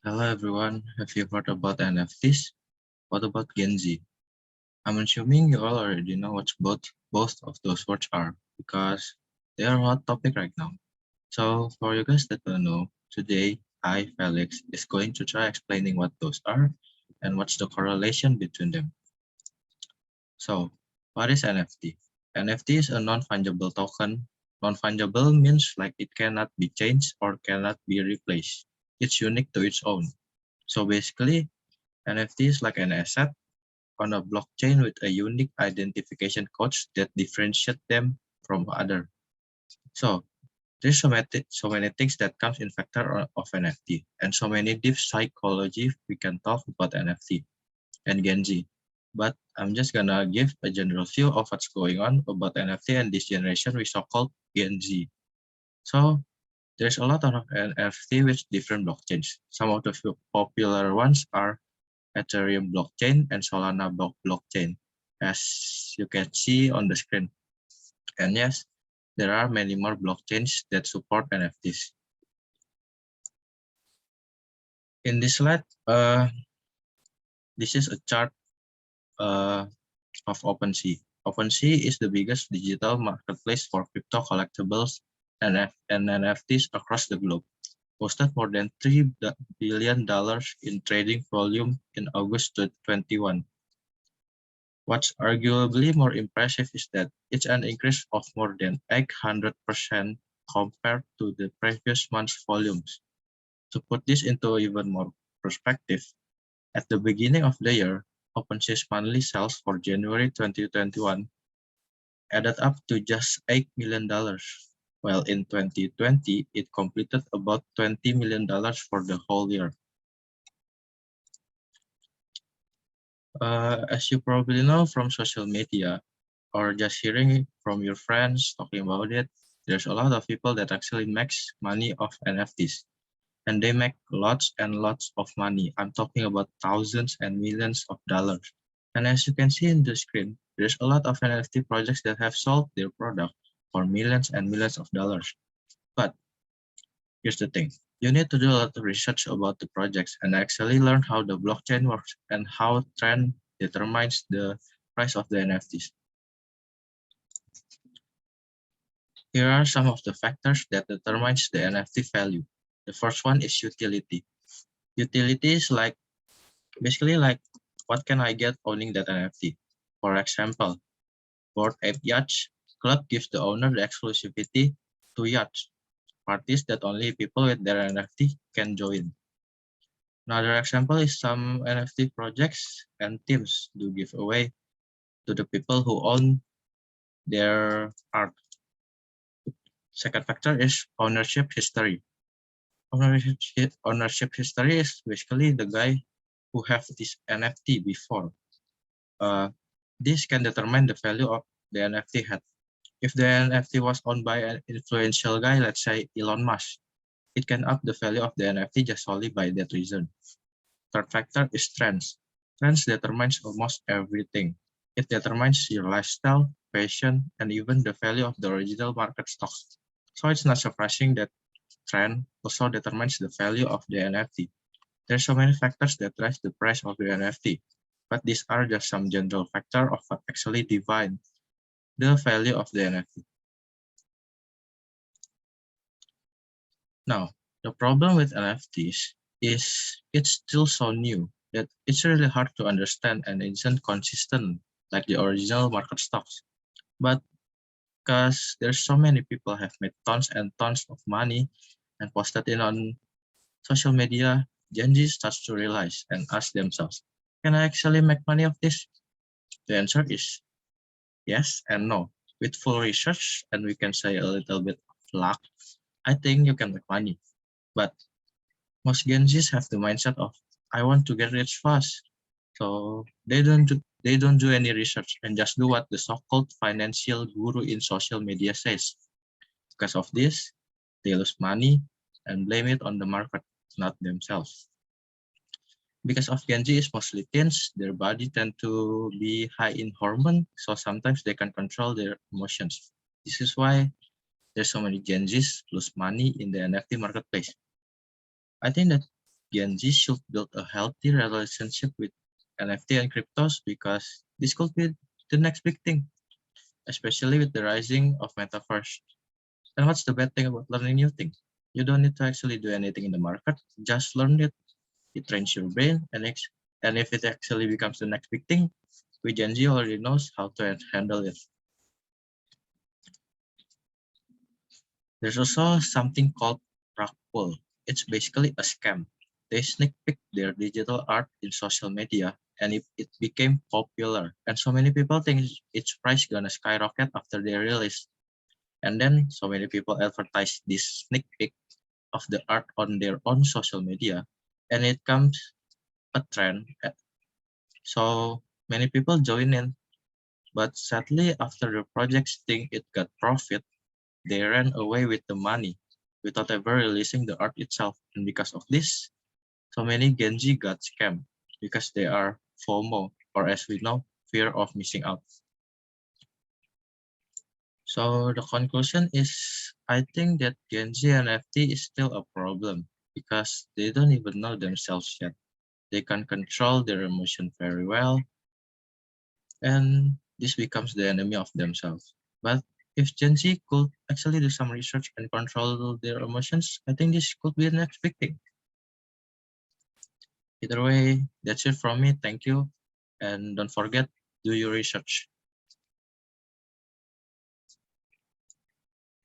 Hello everyone, have you heard about NFTs? What about Gen Z? I'm assuming you all already know what both of those words are because they are a hot topic right now. So for you guys that don't know, today I, Felix, is going to try explaining what those are and what's the correlation between them. So what is NFT? NFT is a non-fungible token. Non-fungible means like it cannot be changed or cannot be replaced. It's unique to its own. So basically, NFT is like an asset on a blockchain with a unique identification codes that differentiate them from other. So there's so many things that comes in factor of NFT and so many deep psychology we can talk about NFT and Gen Z. But I'm just gonna give a general view of what's going on about NFT and this generation we so-called Gen Z. So there's a lot of NFT with different blockchains. Some of the popular ones are Ethereum blockchain and Solana blockchain, as you can see on the screen. And yes, there are many more blockchains that support NFTs. In this slide, this is a chart uh, of OpenSea. OpenSea is the biggest digital marketplace for crypto collectibles and NFTs across the globe. Posted more than $3 billion in trading volume in August 2021. What's arguably more impressive is that it's an increase of more than 800% compared to the previous month's volumes. To put this into even more perspective, at the beginning of the year, OpenSea's monthly sales for January 2021 added up to just $8 million, while in 2020, it completed about $20 million for the whole year. As you probably know from social media or just hearing it from your friends talking about it, there's a lot of people that actually makes money off NFTs and they make lots and lots of money. I'm talking about thousands and millions of dollars. And as you can see in the screen, there's a lot of NFT projects that have sold their product for millions and millions of dollars. But here's the thing. You need to do a lot of research about the projects and actually learn how the blockchain works and how trend determines the price of the NFTs. Here are some of the factors that determines the NFT value. The first one is utility. Utility is basically like what can I get owning that NFT? For example, Bored Ape Yacht Club gives the owner the exclusivity to yachts, parties that only people with their NFT can join. Another example is some NFT projects and teams do give away to the people who own their art. Second factor is ownership history. Ownership history is basically the guy who have this NFT before. This can determine the value of the NFT had. If the NFT was owned by an influential guy, let's say Elon Musk, it can up the value of the NFT just solely by that reason. Third factor is trends. Trends determines almost everything. It determines your lifestyle, fashion, and even the value of the original market stocks. So it's not surprising that trend also determines the value of the NFT. There's so many factors that drive the price of the NFT, but these are just some general factors of what actually define the value of the NFT. Now, the problem with NFTs is it's still so new that it's really hard to understand and isn't consistent like the original market stocks. But because there's so many people have made tons and tons of money and posted it on social media, Gen Z starts to realize and ask themselves, can I actually make money of this? The answer is yes and no. With full research and we can say a little bit of luck, I think you can make money. But most Gen Zs have the mindset of I want to get rich fast. So they don't do any research and just do what the so-called financial guru in social media says. Because of this, they lose money and blame it on the market, not themselves. Because of Gen Z is mostly teens, their body tend to be high in hormone, so sometimes they can control their emotions. This is why there's so many Gen Zs lose money in the NFT marketplace. I think that Gen Z should build a healthy relationship with NFT and cryptos because this could be the next big thing, especially with the rising of metaverse. And what's the bad thing about learning new things? You don't need to actually do anything in the market, just learn it. It trains your brain, and if it actually becomes the next big thing, we Gen Z already knows how to handle it. There's also something called rug pull. It's basically a scam. They sneak peek their digital art in social media, and it became popular. And so many people think its price gonna skyrocket after they release. And then so many people advertise this sneak peek of the art on their own social media, and it comes a trend. So many people join in, but sadly, after the projects think it got profit, they ran away with the money without ever releasing the art itself. And because of this, so many Gen Z got scammed because they are FOMO, or as we know, fear of missing out. So the conclusion is, I think that Gen Z NFT is still a problem because they don't even know themselves yet. They can control their emotion very well, and this becomes the enemy of themselves. But if Gen Z could actually do some research and control their emotions, I think this could be the next big thing. Either way, that's it from me. Thank you. And don't forget, do your research.